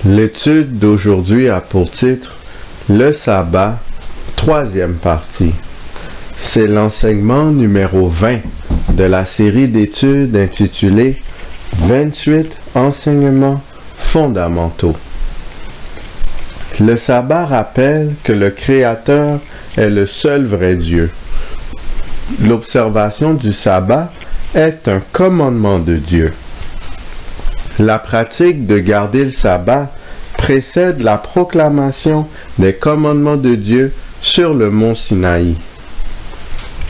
L'étude d'aujourd'hui a pour titre Le sabbat, troisième partie. C'est l'enseignement numéro 20 de la série d'études intitulée 28 enseignements fondamentaux. Le sabbat rappelle que le Créateur est le seul vrai Dieu. L'observation du sabbat est un commandement de Dieu. La pratique de garder le sabbat précède la proclamation des commandements de Dieu sur le mont Sinaï.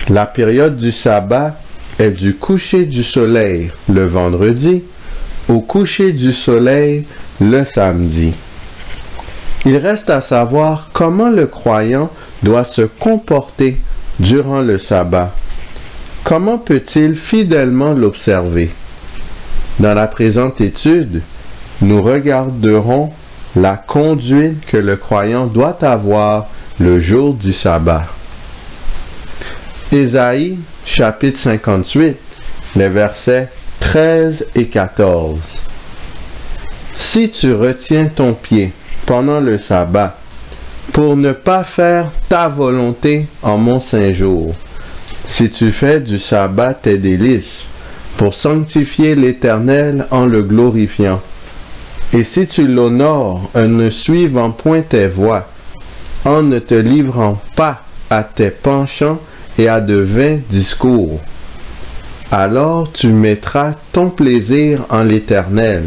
La période du sabbat est du coucher du soleil le vendredi au coucher du soleil le samedi. Il reste à savoir comment le croyant doit se comporter durant le sabbat. Comment peut-il fidèlement l'observer? Dans la présente étude, nous regarderons la conduite que le croyant doit avoir le jour du sabbat. Ésaïe, chapitre 58, les versets 13 et 14. Si tu retiens ton pied pendant le sabbat, pour ne pas faire ta volonté en mon saint jour, si tu fais du sabbat tes délices, pour sanctifier l'Éternel en le glorifiant, et si tu l'honores en ne suivant point tes voies, en ne te livrant pas à tes penchants et à de vains discours, alors tu mettras ton plaisir en l'Éternel,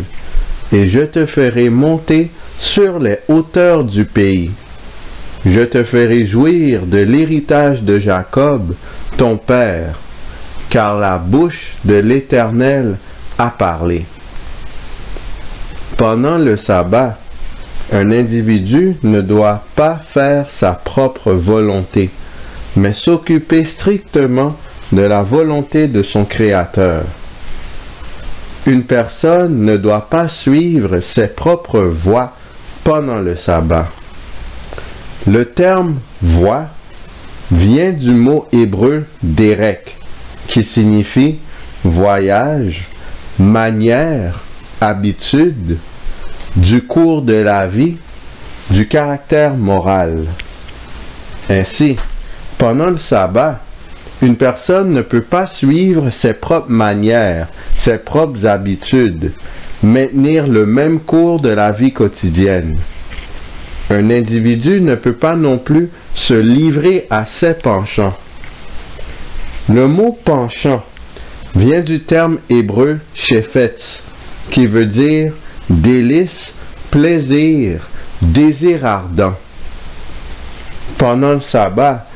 et je te ferai monter sur les hauteurs du pays. Je te ferai jouir de l'héritage de Jacob, ton père, car la bouche de l'Éternel a parlé. Pendant le sabbat, un individu ne doit pas faire sa propre volonté, mais s'occuper strictement de la volonté de son Créateur. Une personne ne doit pas suivre ses propres voies pendant le sabbat. Le terme « voie » vient du mot hébreu « derek », qui signifie voyage, manière, habitude, du cours de la vie, du caractère moral. Ainsi, pendant le sabbat, une personne ne peut pas suivre ses propres manières, ses propres habitudes, maintenir le même cours de la vie quotidienne. Un individu ne peut pas non plus se livrer à ses penchants. Le mot penchant vient du terme hébreu shephetz, qui veut dire délice, plaisir, désir ardent. Pendant le sabbat,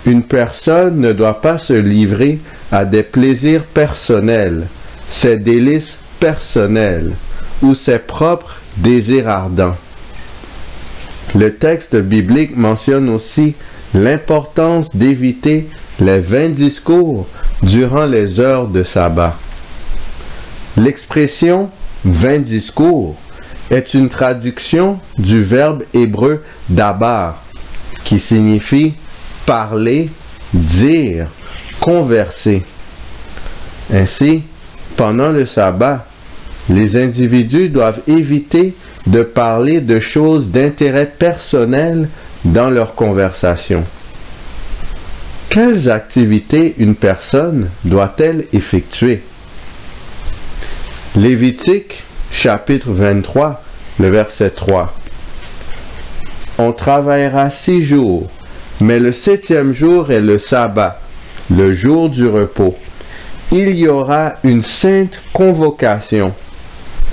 une personne ne doit pas se livrer à des plaisirs personnels, ses délices personnels ou ses propres désirs ardents. Le texte biblique mentionne aussi l'importance d'éviter les vains discours durant les heures de sabbat. L'expression « vain discours » est une traduction du verbe hébreu « dabar » qui signifie parler, dire, converser. Ainsi, pendant le sabbat, les individus doivent éviter de parler de choses d'intérêt personnel dans leur conversation. Quelles activités une personne doit-elle effectuer? Lévitique, chapitre 23, le verset 3. On travaillera 6 jours, mais le 7e jour est le sabbat, le jour du repos. Il y aura une sainte convocation.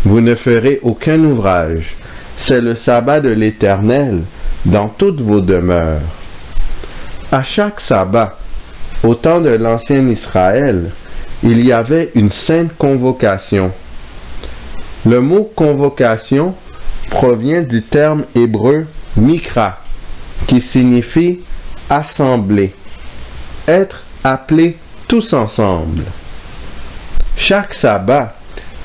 Vous ne ferez aucun ouvrage. C'est le sabbat de l'Éternel dans toutes vos demeures. À chaque sabbat, au temps de l'ancien Israël, il y avait une sainte convocation. Le mot convocation provient du terme hébreu mikra, qui signifie assembler, être appelés tous ensemble. Chaque sabbat,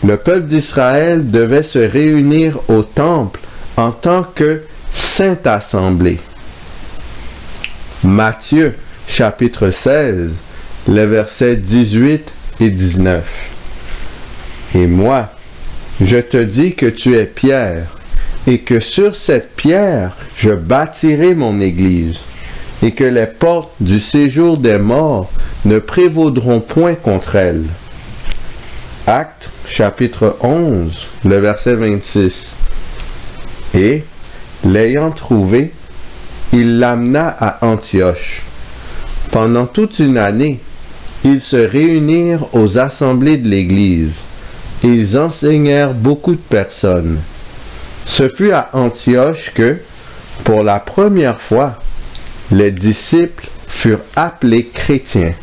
le peuple d'Israël devait se réunir au temple en tant que sainte assemblée. Matthieu, chapitre 16, les versets 18 et 19. Et moi, je te dis que tu es Pierre, et que sur cette pierre je bâtirai mon église, et que les portes du séjour des morts ne prévaudront point contre elle. Actes, chapitre 11, le verset 26. Et, l'ayant trouvé, il l'amena à Antioche. Pendant toute une année, ils se réunirent aux assemblées de l'Église, et ils enseignèrent beaucoup de personnes. Ce fut à Antioche que, pour la première fois, les disciples furent appelés chrétiens.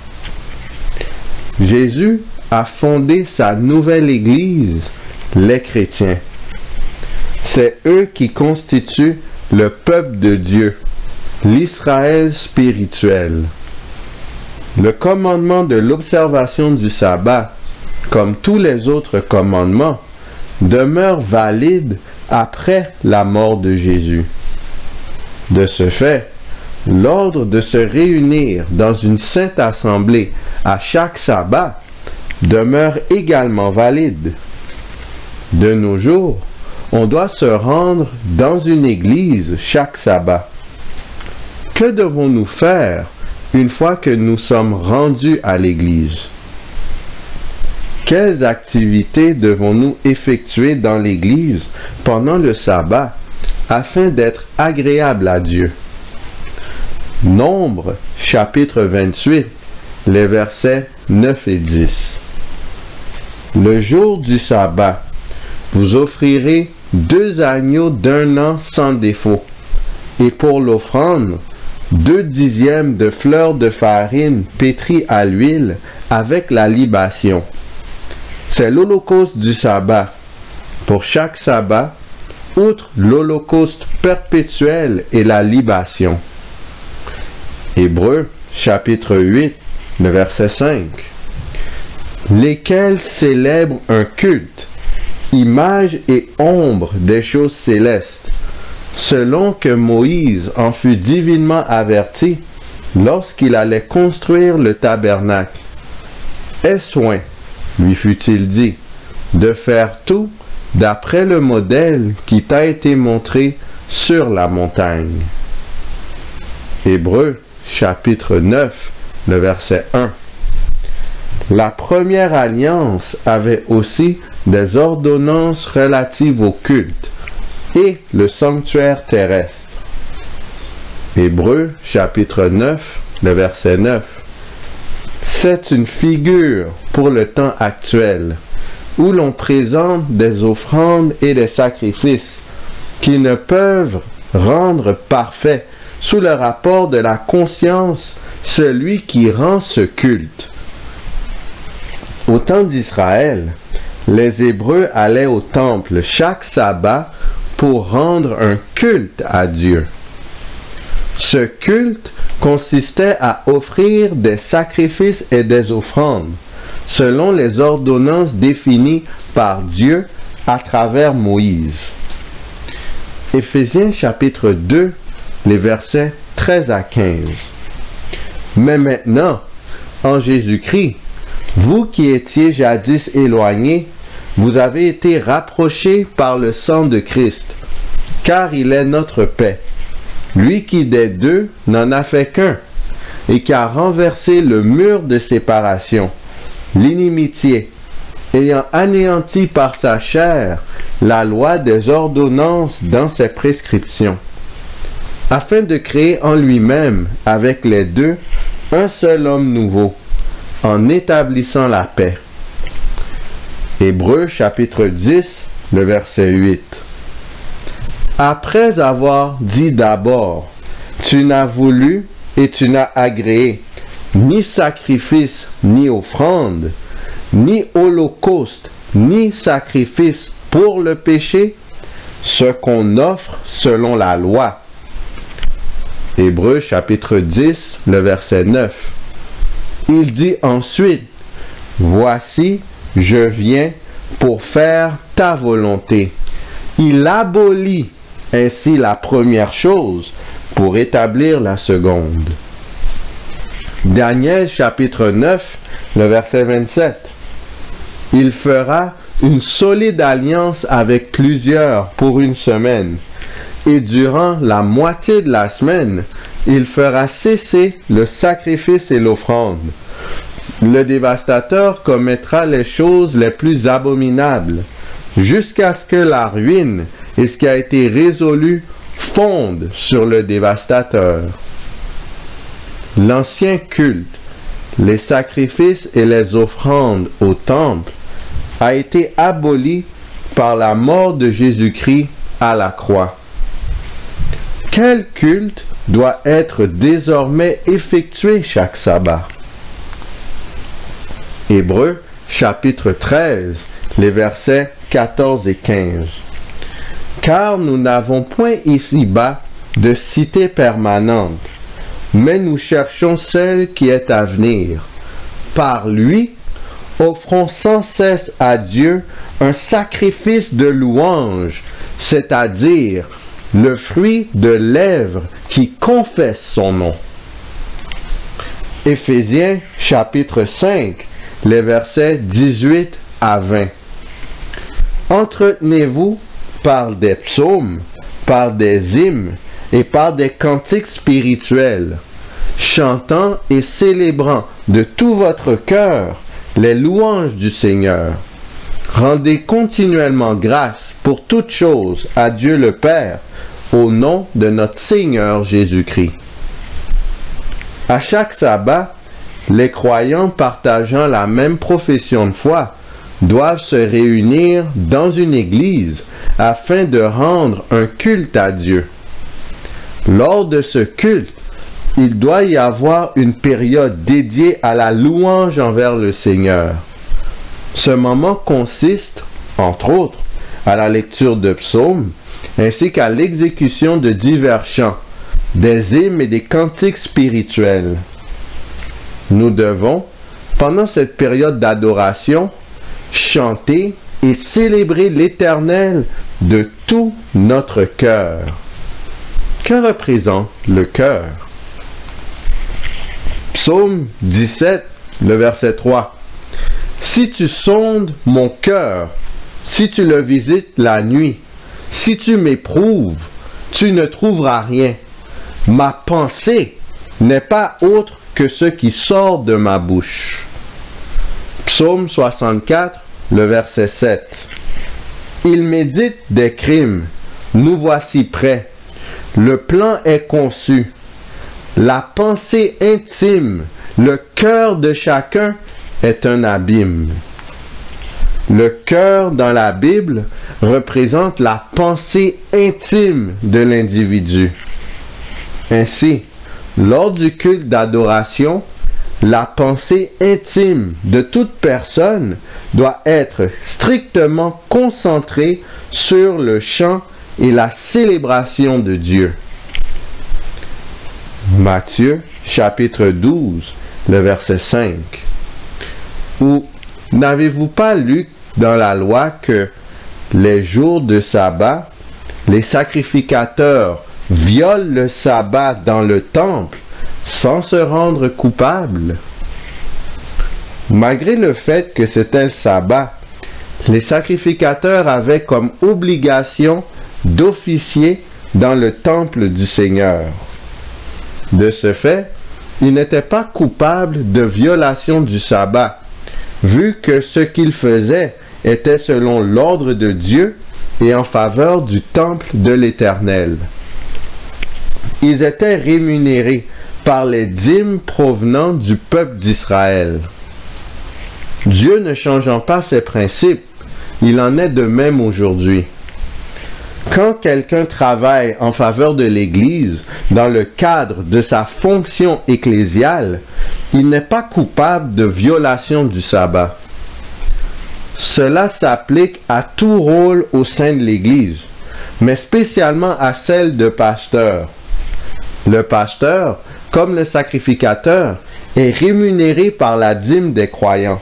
Jésus a fondé sa nouvelle Église, les chrétiens. C'est eux qui constituent le peuple de Dieu, l'Israël spirituel. Le commandement de l'observation du sabbat, comme tous les autres commandements, demeure valide après la mort de Jésus. De ce fait, l'ordre de se réunir dans une sainte assemblée à chaque sabbat demeure également valide. De nos jours, on doit se rendre dans une église chaque sabbat. Que devons-nous faire une fois que nous sommes rendus à l'église? Quelles activités devons-nous effectuer dans l'église pendant le sabbat afin d'être agréables à Dieu? Nombre, chapitre 28, les versets 9 et 10. Le jour du sabbat, vous offrirez 2 agneaux d'1 an sans défaut, et pour l'offrande, 2 dixièmes de fleurs de farine pétries à l'huile avec la libation. C'est l'holocauste du sabbat. Pour chaque sabbat, outre l'holocauste perpétuel et la libation. Hébreux, chapitre 8, le verset 5. Lesquels célèbrent un culte, image et ombre des choses célestes, selon que Moïse en fut divinement averti lorsqu'il allait construire le tabernacle. Aie soin, lui fut-il dit, de faire tout d'après le modèle qui t'a été montré sur la montagne. Hébreux, chapitre 9, le verset 1. La première alliance avait aussi des ordonnances relatives au culte et le sanctuaire terrestre. Hébreux, chapitre 9, le verset 9. C'est une figure pour le temps actuel, où l'on présente des offrandes et des sacrifices qui ne peuvent rendre parfait sous le rapport de la conscience celui qui rend ce culte. Au temps d'Israël, les Hébreux allaient au temple chaque sabbat pour rendre un culte à Dieu. Ce culte consistait à offrir des sacrifices et des offrandes, selon les ordonnances définies par Dieu à travers Moïse. Éphésiens chapitre 2, les versets 13 à 15. Mais maintenant, en Jésus-Christ, vous qui étiez jadis éloignés, vous avez été rapprochés par le sang de Christ, car il est notre paix. Lui qui des deux n'en a fait qu'un, et qui a renversé le mur de séparation, l'inimitié, ayant anéanti par sa chair la loi des ordonnances dans ses prescriptions, afin de créer en lui-même, avec les deux, un seul homme nouveau, en établissant la paix. Hébreux chapitre 10, le verset 8. Après avoir dit d'abord, tu n'as voulu et tu n'as agréé ni sacrifice ni offrande, ni holocauste, ni sacrifice pour le péché, ce qu'on offre selon la loi. Hébreux chapitre 10, le verset 9. Il dit ensuite, voici, je viens pour faire ta volonté. Il abolit ainsi la première chose pour établir la seconde. Daniel chapitre 9, le verset 27. Il fera une solide alliance avec plusieurs pour une semaine, et durant la moitié de la semaine, il fera cesser le sacrifice et l'offrande. Le dévastateur commettra les choses les plus abominables, jusqu'à ce que la ruine et ce qui a été résolu fondent sur le dévastateur. L'ancien culte, les sacrifices et les offrandes au temple, a été aboli par la mort de Jésus-Christ à la croix. Quel culte doit être désormais effectué chaque sabbat? Hébreux, chapitre 13, les versets 14 et 15. Car nous n'avons point ici-bas de cité permanente, mais nous cherchons celle qui est à venir. Par lui, offrons sans cesse à Dieu un sacrifice de louange, c'est-à-dire le fruit de lèvres qui confessent son nom. Éphésiens chapitre 5, les versets 18 à 20. Entretenez-vous par des psaumes, par des hymnes et par des cantiques spirituels, chantant et célébrant de tout votre cœur les louanges du Seigneur. Rendez continuellement grâce pour toutes choses à Dieu le Père, au nom de notre Seigneur Jésus-Christ. À chaque sabbat, les croyants partageant la même profession de foi doivent se réunir dans une église afin de rendre un culte à Dieu. Lors de ce culte, il doit y avoir une période dédiée à la louange envers le Seigneur. Ce moment consiste, entre autres, à la lecture de psaumes, ainsi qu'à l'exécution de divers chants, des hymnes et des cantiques spirituels. Nous devons, pendant cette période d'adoration, chanter et célébrer l'Éternel de tout notre cœur. Que représente le cœur? Psaume 17, le verset 3. Si tu sondes mon cœur, si tu le visites la nuit, si tu m'éprouves, tu ne trouveras rien. Ma pensée n'est pas autre que ce qui sort de ma bouche. Psaume 64, le verset 7. Il médite des crimes, nous voici prêts. Le plan est conçu. La pensée intime, le cœur de chacun est un abîme. Le cœur dans la Bible représente la pensée intime de l'individu. Ainsi, lors du culte d'adoration, la pensée intime de toute personne doit être strictement concentrée sur le chant et la célébration de Dieu. Matthieu, chapitre 12, le verset 5. Ou n'avez-vous pas lu dans la loi que les jours de sabbat, les sacrificateurs violent le sabbat dans le temple sans se rendre coupables? Malgré le fait que c'était le sabbat, les sacrificateurs avaient comme obligation d'officier dans le temple du Seigneur. De ce fait, ils n'étaient pas coupables de violation du sabbat, vu que ce qu'ils faisaient était selon l'ordre de Dieu et en faveur du temple de l'Éternel. Ils étaient rémunérés par les dîmes provenant du peuple d'Israël. Dieu ne changeant pas ses principes, il en est de même aujourd'hui. Quand quelqu'un travaille en faveur de l'Église dans le cadre de sa fonction ecclésiale, il n'est pas coupable de violation du sabbat. Cela s'applique à tout rôle au sein de l'Église, mais spécialement à celle de pasteur. Le pasteur, comme le sacrificateur, est rémunéré par la dîme des croyants.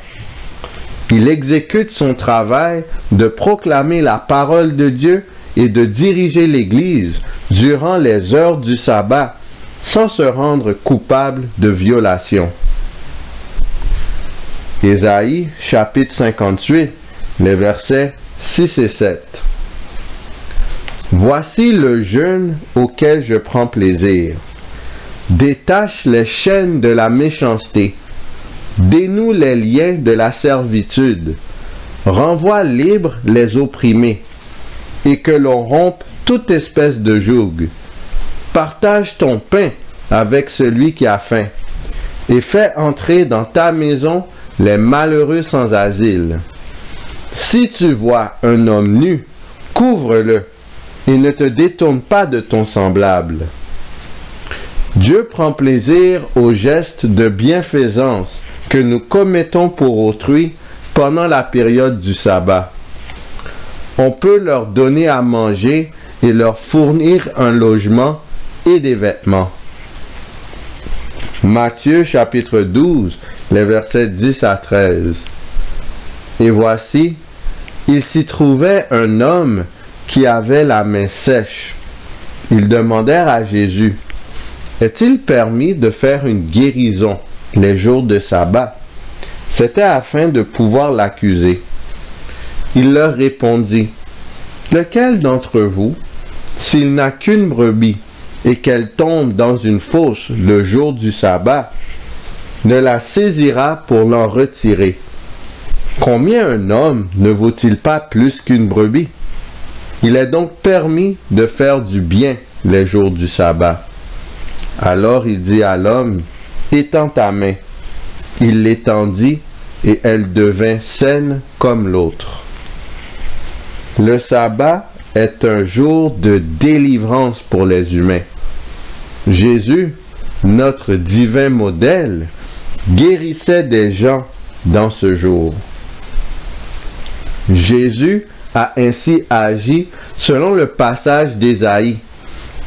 Il exécute son travail de proclamer la parole de Dieu et de diriger l'Église durant les heures du sabbat sans se rendre coupable de violation. Ésaïe, chapitre 58, les versets 6 et 7. Voici le jeûne auquel je prends plaisir. Détache les chaînes de la méchanceté. Dénoue les liens de la servitude. Renvoie libres les opprimés. Et que l'on rompe toute espèce de joug. Partage ton pain avec celui qui a faim. Et fais entrer dans ta maison les malheureux sans asile. Si tu vois un homme nu, couvre-le. Et ne te détourne pas de ton semblable. Dieu prend plaisir aux gestes de bienfaisance que nous commettons pour autrui pendant la période du sabbat. On peut leur donner à manger et leur fournir un logement et des vêtements. Matthieu chapitre 12, les versets 10 à 13. Et voici, il s'y trouvait un homme qui avait la main sèche. Ils demandèrent à Jésus, « Est-il permis de faire une guérison les jours de sabbat ?» C'était afin de pouvoir l'accuser. Il leur répondit, « Lequel d'entre vous, s'il n'a qu'une brebis et qu'elle tombe dans une fosse le jour du sabbat, ne la saisira pour l'en retirer? Combien un homme ne vaut-il pas plus qu'une brebis? Il est donc permis de faire du bien les jours du sabbat. » Alors il dit à l'homme, « Étends ta main. » Il l'étendit, et elle devint saine comme l'autre. Le sabbat est un jour de délivrance pour les humains. Jésus, notre divin modèle, guérissait des gens dans ce jour. Jésus a ainsi agi selon le passage d'Ésaïe,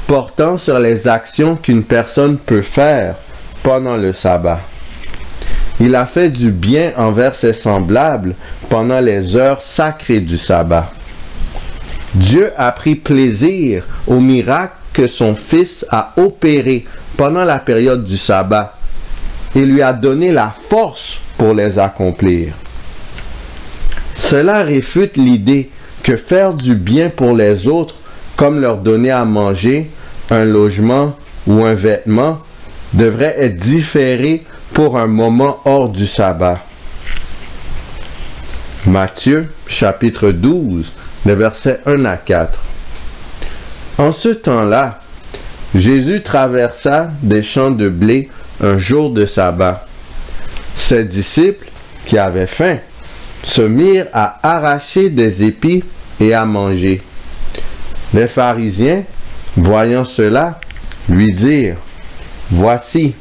portant sur les actions qu'une personne peut faire pendant le sabbat. Il a fait du bien envers ses semblables pendant les heures sacrées du sabbat. Dieu a pris plaisir aux miracles que son Fils a opérés pendant la période du sabbat et lui a donné la force pour les accomplir. Cela réfute l'idée que faire du bien pour les autres, comme leur donner à manger, un logement ou un vêtement, devrait être différé pour un moment hors du sabbat. Matthieu, chapitre 12, les versets 1 à 4. En ce temps-là, Jésus traversa des champs de blé un jour de sabbat. Ses disciples, qui avaient faim, se mirent à arracher des épis et à manger. Les pharisiens, voyant cela, lui dirent, « Voici,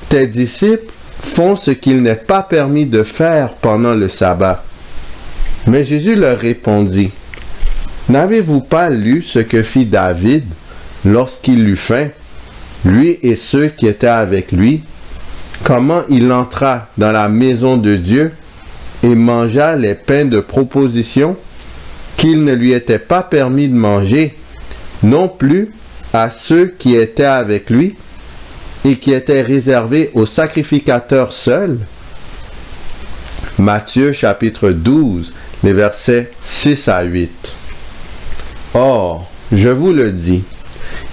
tes disciples font ce qu'il n'est pas permis de faire pendant le sabbat. » Mais Jésus leur répondit, « N'avez-vous pas lu ce que fit David lorsqu'il eut faim, lui et ceux qui étaient avec lui, comment il entra dans la maison de Dieu et mangea les pains de proposition qu'il ne lui était pas permis de manger, non plus à ceux qui étaient avec lui et qui étaient réservés aux sacrificateurs seuls? » Matthieu chapitre 12, les versets 6 à 8. Or, je vous le dis,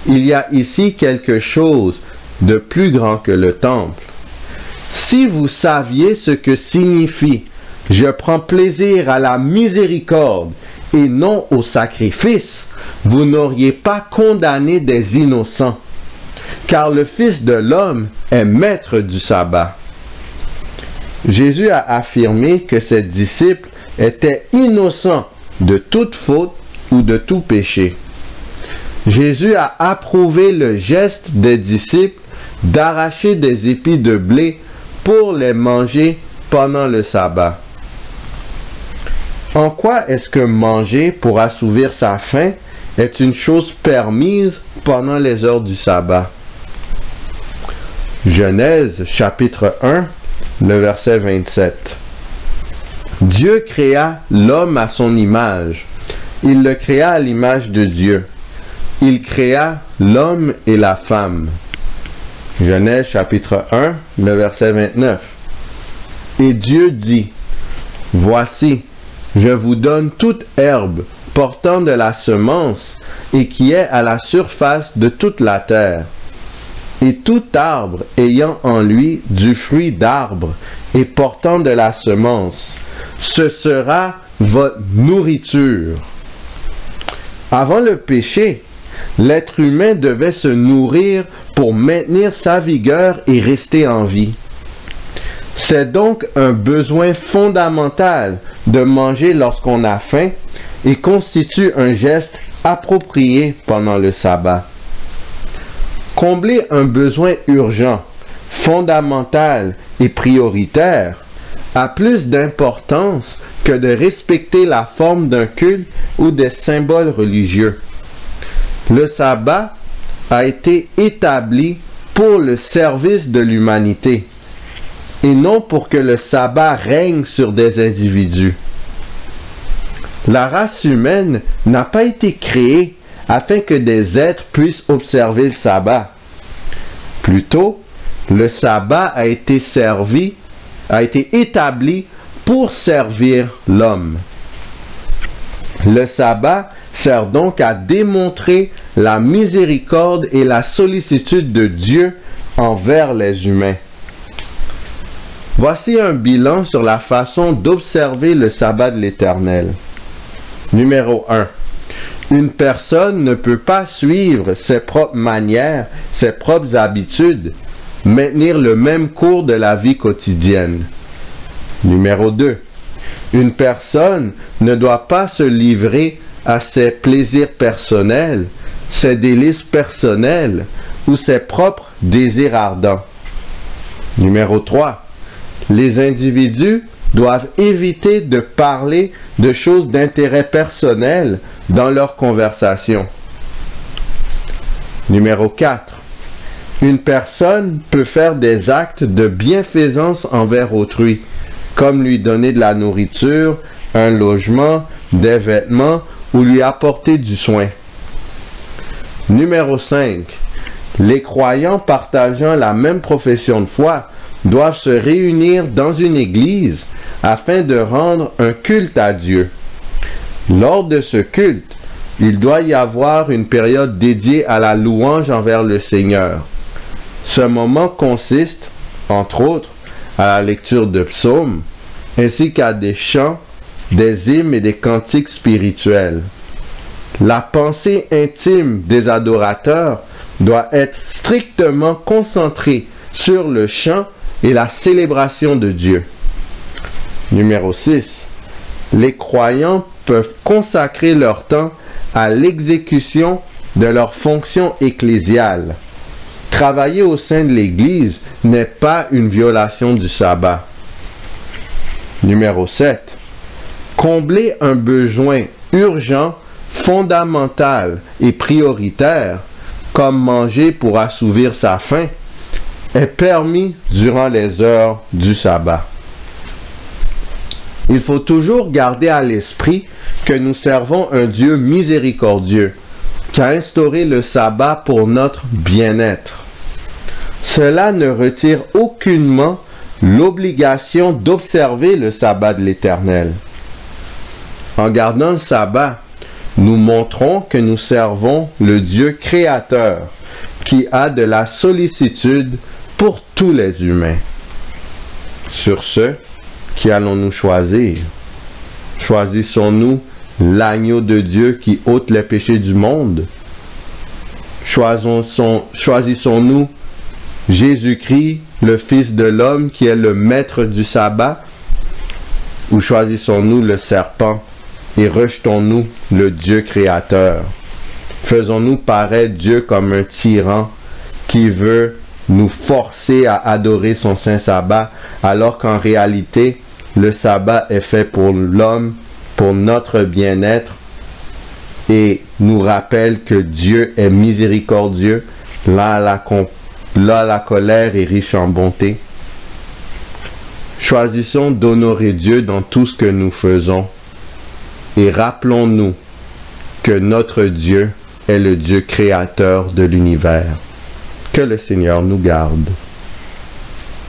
il y a ici quelque chose de plus grand que le temple. Si vous saviez ce que signifie « Je prends plaisir à la miséricorde et non au sacrifice », vous n'auriez pas condamné des innocents, car le Fils de l'homme est maître du sabbat. Jésus a affirmé que ses disciples étaient innocents de toute faute ou de tout péché. Jésus a approuvé le geste des disciples d'arracher des épis de blé pour les manger pendant le sabbat. En quoi est-ce que manger pour assouvir sa faim est une chose permise pendant les heures du sabbat? Genèse chapitre 1, le verset 27. Dieu créa l'homme à son image. Il le créa à l'image de Dieu. Il créa l'homme et la femme. Genèse chapitre 1, le verset 29. Et Dieu dit, « Voici, je vous donne toute herbe portant de la semence et qui est à la surface de toute la terre. Et tout arbre ayant en lui du fruit d'arbre et portant de la semence, ce sera votre nourriture. Avant le péché, l'être humain devait se nourrir pour maintenir sa vigueur et rester en vie. C'est donc un besoin fondamental de manger lorsqu'on a faim et constitue un geste approprié pendant le sabbat. Combler un besoin urgent, fondamental et prioritaire a plus d'importance que de respecter la forme d'un culte ou des symboles religieux. Le sabbat a été établi pour le service de l'humanité et non pour que le sabbat règne sur des individus. La race humaine n'a pas été créée afin que des êtres puissent observer le sabbat. Plutôt, le sabbat a été établi pour servir l'homme. Le sabbat sert donc à démontrer la miséricorde et la sollicitude de Dieu envers les humains. Voici un bilan sur la façon d'observer le sabbat de l'Éternel. Numéro 1. Une personne ne peut pas suivre ses propres manières, ses propres habitudes, maintenir le même cours de la vie quotidienne. Numéro 2. Une personne ne doit pas se livrer à ses plaisirs personnels, ses délices personnels ou ses propres désirs ardents. Numéro 3. Les individus doivent éviter de parler de choses d'intérêt personnel dans leur conversation. Numéro 4. Une personne peut faire des actes de bienfaisance envers autrui, comme lui donner de la nourriture, un logement, des vêtements ou lui apporter du soin. Numéro 5. Les croyants partageant la même profession de foi doivent se réunir dans une église afin de rendre un culte à Dieu. Lors de ce culte, il doit y avoir une période dédiée à la louange envers le Seigneur. Ce moment consiste, entre autres, à la lecture de psaumes, ainsi qu'à des chants, des hymnes et des cantiques spirituels. La pensée intime des adorateurs doit être strictement concentrée sur le chant et la célébration de Dieu. Numéro 6. Les croyants peuvent consacrer leur temps à l'exécution de leurs fonctions ecclésiales. Travailler au sein de l'Église n'est pas une violation du sabbat. Numéro 7. Combler un besoin urgent, fondamental et prioritaire, comme manger pour assouvir sa faim, est permis durant les heures du sabbat. Il faut toujours garder à l'esprit que nous servons un Dieu miséricordieux, qui a instauré le sabbat pour notre bien-être. Cela ne retire aucunement l'obligation d'observer le sabbat de l'Éternel. En gardant le sabbat, nous montrons que nous servons le Dieu créateur, qui a de la sollicitude pour tous les humains. Sur ce, qui allons-nous choisir? Choisissons-nous l'agneau de Dieu qui ôte les péchés du monde? Choisissons-nous Jésus-Christ, le Fils de l'homme qui est le maître du sabbat? Ou choisissons-nous le serpent et rejetons-nous le Dieu créateur? Faisons-nous paraître Dieu comme un tyran qui veut nous forcer à adorer son saint sabbat, alors qu'en réalité, le sabbat est fait pour l'homme, pour notre bien-être, et nous rappelle que Dieu est miséricordieux, là la colère est riche en bonté. Choisissons d'honorer Dieu dans tout ce que nous faisons, et rappelons-nous que notre Dieu est le Dieu créateur de l'univers. Que le Seigneur nous garde.